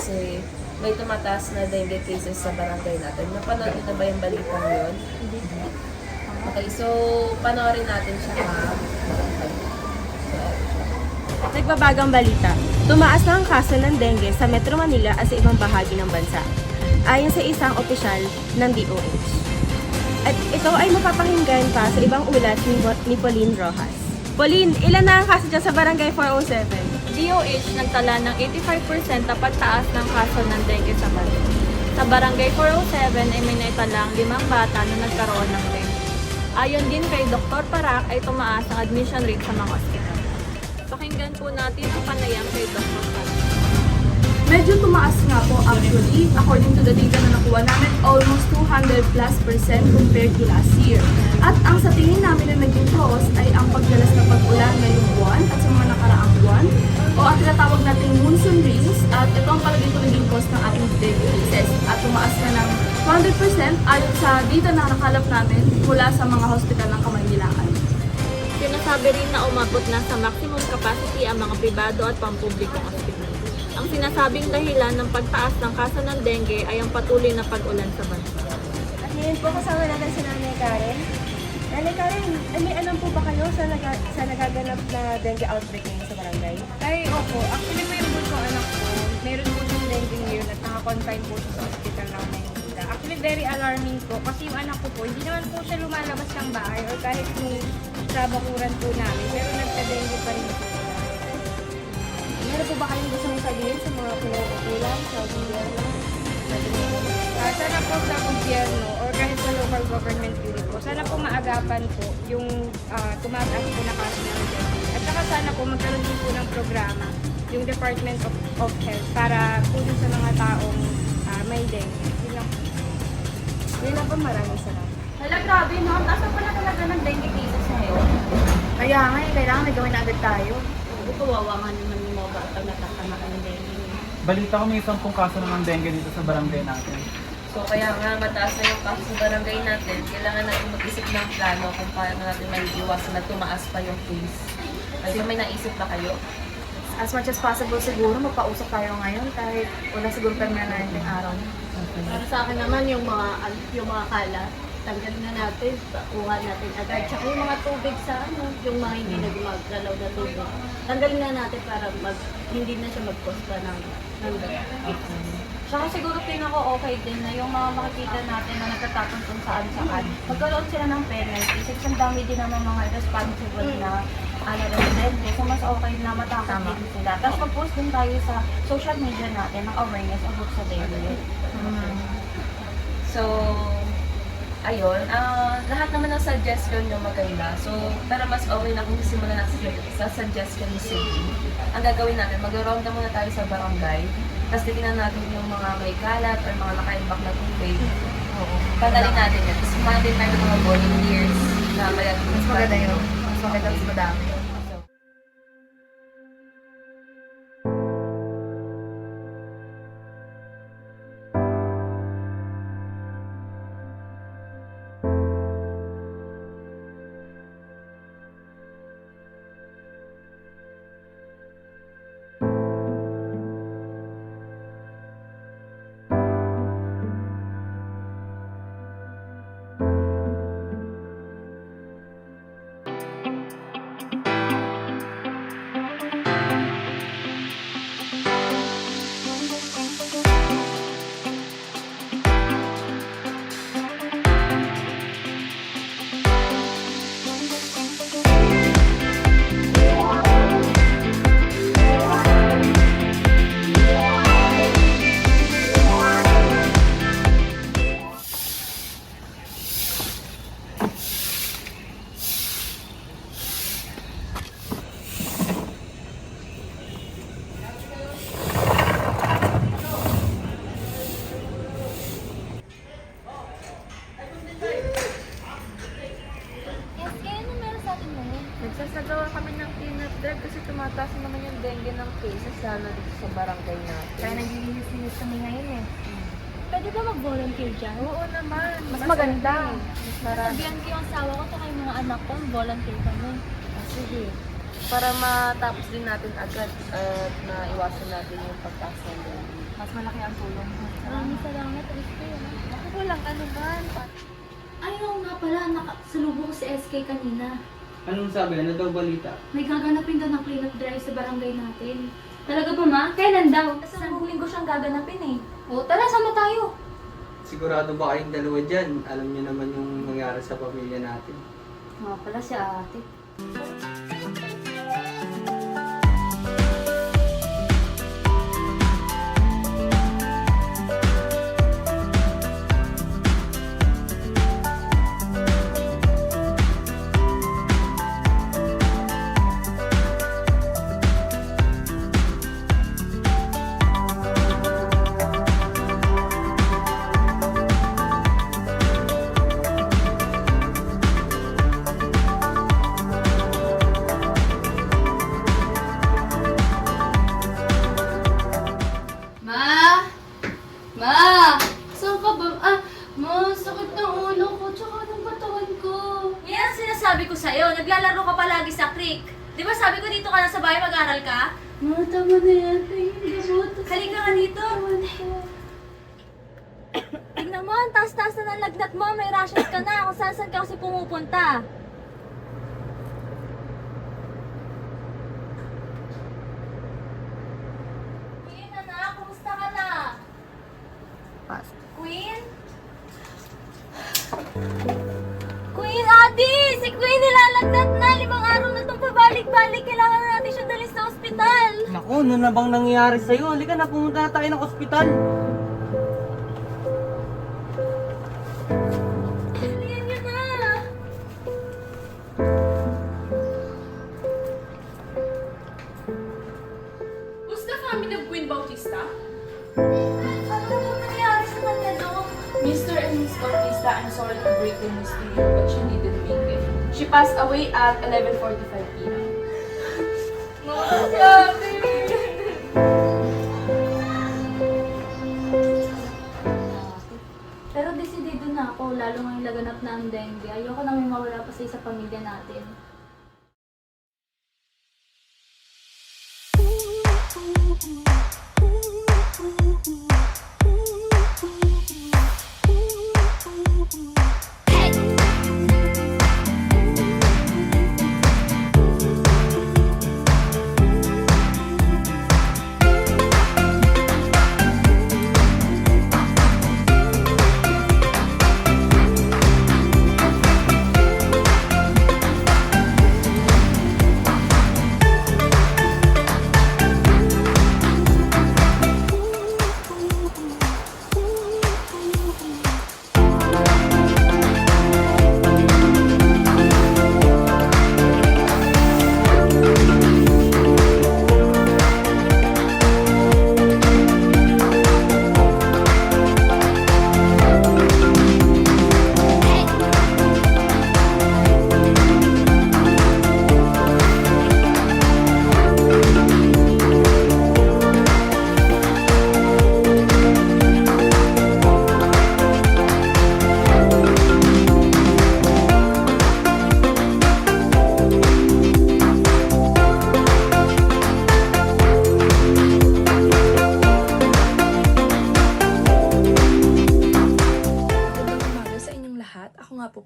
kasi may tumataas na dengue cases sa barangay natin. Napanood niyo na ba yung balitang yun? Okay, so panoorin natin siya ha. Nagbabagang balita. Tumaas na ang kaso ng dengue sa Metro Manila at sa ibang bahagi ng bansa, ayon sa isang opisyal ng DOH. At ito ay mapapakinggan pa sa ibang ulat ni Pauline Rojas. Pauline, ilan na ang kaso dyan sa Barangay 407? DOH nagtala ng 85% na pagtaas ng kaso ng dengue sa bansa. Sa Barangay 407 ay may naitalang 5 bata na nagkaroon ng dengue. Ayon din kay Dr. Parak ay tumaas ang admission rate sa mga ospital. Pakinggan po natin ang panayam kay Dr. Parak. Medyo tumaas nga po actually. According to the data na nakuha namin, almost 200+% compared to last year. At ang sa tingin namin na naging cause ay ang pagdalas na pag-ulan ngayong buwan at sa mga nakaraang buwan o ang tinatawag nating monsoon rains at ito ang palagay ko naging cause ng ating dengue cases at tumaas na ng 200% ayon sa data na nakalap namin mula sa mga hospital ng Kamaynilaan. Sinasabi rin na umabot na sa maximum capacity ang mga pribado at pampublikong ospital. Ang sinasabing dahilan ng pagtaas ng kaso ng dengue ay ang patuloy na pag-ulan sa bansa. At ngayon po kasama natin si Nanay Karen. Nanay Karen, may alam po ba kayo sa nagaganap na dengue outbreak ngayon sa barangay? Ay, opo. Actually, mayroon po yung anak ko. Meron po yung dengue ngayon at naka-confine po siya sa hospital ng Maynila. Actually, very alarming po kasi yung anak ko po, hindi naman po siya lumalabas ng bahay or kahit yung sa bakuran po namin, pero nagka-dengue pa rin po siya. Meron po ba kayong gusto mong sabihin sa mga pinag-ulan sa gobyerno? Sana po sa gobyerno or kahit sa local government unit po, sana po maagapan po yung tumataas po na kaso ng dengue. At saka sana po magkaroon din po ng programa yung Department of Health para po dun sa mga taong may dengue. Yun lang po. Yun lang po, maraming salamat. Hala, grabe no. Ang taas na pala talaga ng dengue cases ngayon. Kaya nga, kailangan may gawin na agad tayo. Kawawa nga naman yung mga bata natatama ng dengue. Balita ko may 10 kaso naman dengue dito sa barangay natin. So kaya nga mataas na yung kaso sa barangay natin, kailangan natin mag-isip ng plano kung paano natin maiiwasan na tumaas pa yung case. Kasi may naisip na kayo? As much as possible siguro, magpausap tayo ngayon kahit wala siguro permanent ng araw. Para sa akin naman yung mga kalat, tanggalin na natin, kuha natin agad. Tsaka yung mga tubig sa yung mga hindi na gumagalaw na tubig. Tanggalin na natin para hindi na siya mag-cause pa ng Tsaka siguro tingnan ko okay din na yung mga makikita natin na nagtatapon kung saan-saan. Magkaroon sila ng penalty. Kasi ang dami din naman mga responsible na residente. So mas okay na matakot din sila. Tapos mag-post din tayo sa social media natin ng awareness about sa dengue. So, ayun, lahat naman ng suggestion nyo maganda. So, pero mas okay na kung simulan natin sa suggestion ni Cindy. Ang gagawin natin, mag-ronda muna tayo sa barangay. Tapos titignan natin yung mga may kalat or mga nakaimbak na tubig. Padalin natin yan. Tapos kumain din tayo ng mga volunteers na Mas maganda yun. Mas maganda, mas madami. Nagsasagawa kami ng cleanup drive kasi tumataas naman yung dengue ng cases lalo dito sa barangay natin. Kaya naglilinis kami ngayon eh. Pwede ba mag-volunteer dyan? Oo naman. Mas maganda. Mas marami. Sabihan ko yung asawa ko at yung mga anak ko, volunteer kami. Sige. Para matapos din natin agad at maiwasan natin yung pagtaas ng dengue. mas malaki ang tulong mo. Maraming salamat, SK. Ako walang ano man. Ayaw nga pala, nakasalubong ko si SK kanina. Anong sabi? Ano daw balita? May gaganapin daw ng cleanup drive sa barangay natin. Talaga ba, ma? Kailan daw? Sa linggo siyang gaganapin eh. O, tara, sama tayo. Sigurado ba kayong dalawa dyan? Alam niyo naman yung nangyari sa pamilya natin. Nga pala si ate. Ma! Ma! Saan ka ba? Ma, sakit ng ulo ko, tsaka ng katawan ko. Yan ang sinasabi ko sa'yo. Naglalaro ka palagi sa creek. Di ba sabi ko dito ka na sa bahay mag-aral ka? Ma, tama na yan. Ay, gamot. Halika ka dito. Tawan ko. Tignan mo, ang taas-taas na ng lagnat mo. May rashes ka na. Kung saan ka kasi pumupunta. Queen, anak, kumusta ka na? Queen? Queen, ate! Si Queen nilalagnat na. 5 araw na itong pabalik-balik. Kailangan na natin siya dalhin sa ospital. Naku, ano na bang nangyayari sa'yo? Halika na, pumunta na tayo ng ospital. Halika niyo na. Who's the family of Queen Bautista? Ano po nangyari sa kanya doon? Mr. and Miss Bautista, I'm sorry to break the news to you, but she didn't make it. She passed away at 11:45 p.m. Pero desidido na ako, lalo ngayong laganap na ang dengue. Ayoko na may mawala pa sa pamilya natin.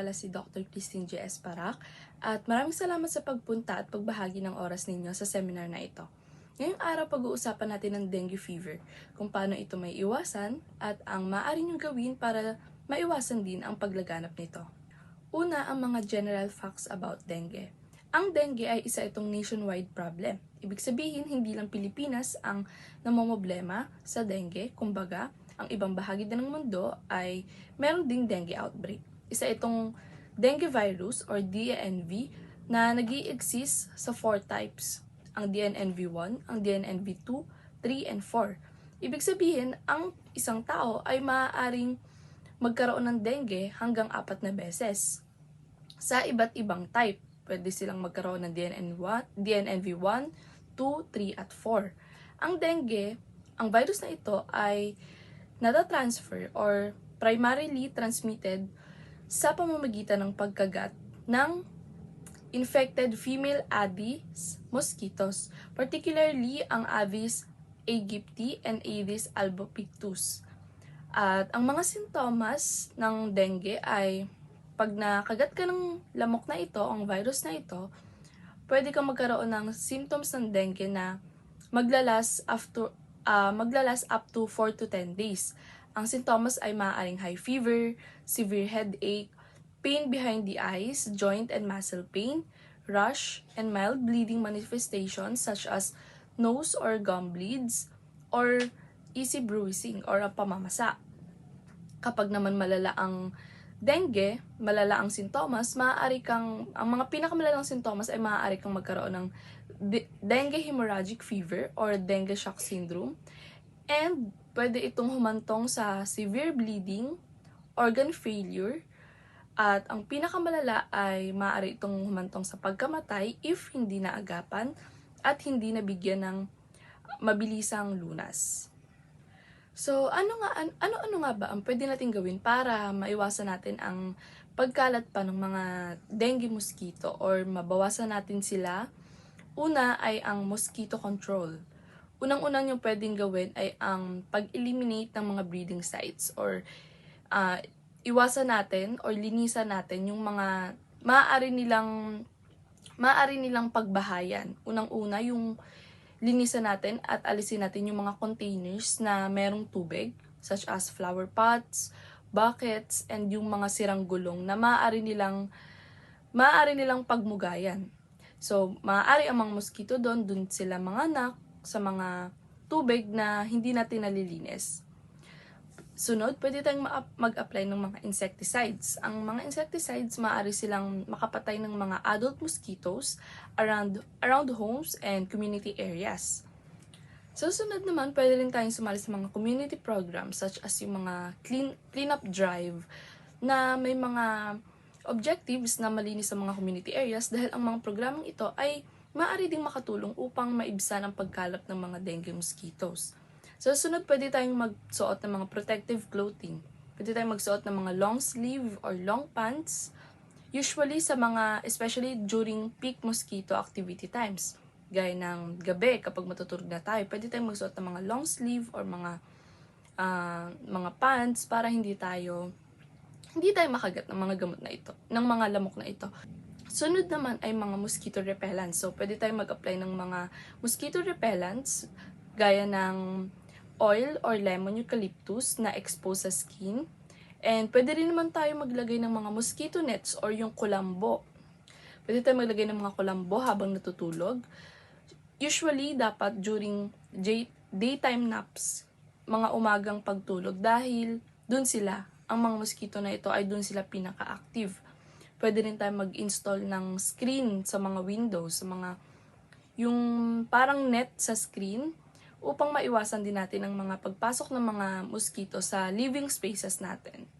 pala si Dr. Christine J.S. Parak at maraming salamat sa pagpunta at pagbahagi ng oras ninyo sa seminar na ito. Ngayong araw pag-uusapan natin ng dengue fever, kung paano ito may iwasan at ang maaari nyo gawin para maiwasan din ang paglaganap nito. Una, ang mga general facts about dengue. Ang dengue ay isa itong nationwide problem. Ibig sabihin, hindi lang Pilipinas ang namomroblema sa dengue. Kumbaga, ang ibang bahagi din ng mundo ay meron ding dengue outbreak. Isa itong dengue virus or DNV na nag-i-exist sa 4 types. Ang DNNV1, ang DNNV2, 3, and 4. Ibig sabihin, ang isang tao ay maaaring magkaroon ng dengue hanggang 4 na beses. Sa iba't ibang type, pwede silang magkaroon ng DNNV1, 2, 3, at 4. Ang dengue, ang virus na ito ay nata-transfer or primarily transmitted sa pamamagitan ng pagkagat ng infected female Aedes mosquitoes, particularly ang Aedes aegypti, and Aedes albopictus. At ang mga sintomas ng dengue ay pag nakagat ka ng lamok na ito, ang virus na ito, pwede kang magkaroon ng symptoms ng dengue na maglalas up to 4 to 10 days. Ang sintomas ay maaaring high fever, severe headache, pain behind the eyes, joint and muscle pain, rash, and mild bleeding manifestations such as nose or gum bleeds, or easy bruising or pamamasa. Kapag naman malala ang dengue, malala ang sintomas, ang mga pinakamalalang sintomas ay maaari kang magkaroon ng dengue hemorrhagic fever or dengue shock syndrome, and pwede itong humantong sa severe bleeding, organ failure, at ang pinakamalala ay maaari itong humantong sa pagkamatay if hindi naagapan at hindi nabigyan ng mabilisang lunas. So, ano nga ba ang pwede natin gawin para maiwasan natin ang pagkalat pa ng mga dengue mosquito or mabawasan natin sila? Una ay ang mosquito control. Unang-unang yung pwedeng gawin ay ang pag-eliminate ng mga breeding sites or iwasan natin or linisan natin yung mga maaari nilang pagbahayan. Unang-una yung linisan natin at alisin natin yung mga containers na merong tubig, such as flower pots, buckets, and yung mga sirang gulong na maaari nilang pagmugayan. So, maaari ang mga mosquito doon sila manganak sa mga tubig na hindi natin nalilinis. Sunod, pwede tayong mag-apply ng mga insecticides. Ang mga insecticides, maaari silang makapatay ng mga adult mosquitoes around homes and community areas. So, sunod naman, pwede rin tayong sumali sa mga community programs such as yung mga clean-up drive na may mga objectives na malinis sa mga community areas dahil ang mga programang ito ay maaari ding makatulong upang maibsan ang pagkalap ng mga dengue mosquitoes. So, sunod, pwede tayong magsuot ng mga protective clothing. Pwede tayong magsuot ng mga long sleeve or long pants. Usually, especially during peak mosquito activity times. Gaya ng gabi, kapag matutulog na tayo, pwede tayong magsuot ng mga long sleeve or mga pants para hindi tayo makagat ng mga gamot na ito, ng mga lamok na ito. Sunod naman ay mga mosquito repellents. So, pwede tayong mag-apply ng mga mosquito repellents gaya ng oil or lemon eucalyptus na expose sa skin. And pwede rin naman tayo maglagay ng mga mosquito nets or yung kulambo. Pwede tayo maglagay ng mga kulambo habang natutulog. Usually, dapat during daytime naps, mga umagang pagtulog dahil dun sila, ang mga mosquito na ito ay dun sila pinaka-active. Pwede rin tayo mag-install ng screen sa mga windows, yung parang net sa screen upang maiwasan din natin ang mga pagpasok ng mga mosquito sa living spaces natin.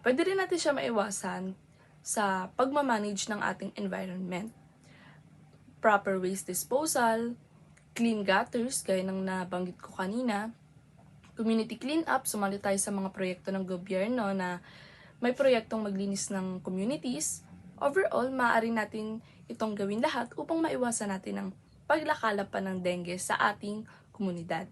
Pwede rin natin siya maiwasan sa pagmamanage ng ating environment. Proper waste disposal, clean gutters, gaya ng nabanggit ko kanina, community cleanup, sumali tayo sa mga proyekto ng gobyerno na may proyektong maglinis ng communities. Overall, maaari natin itong gawin lahat upang maiwasan natin ang paglakalap pa ng dengue sa ating komunidad.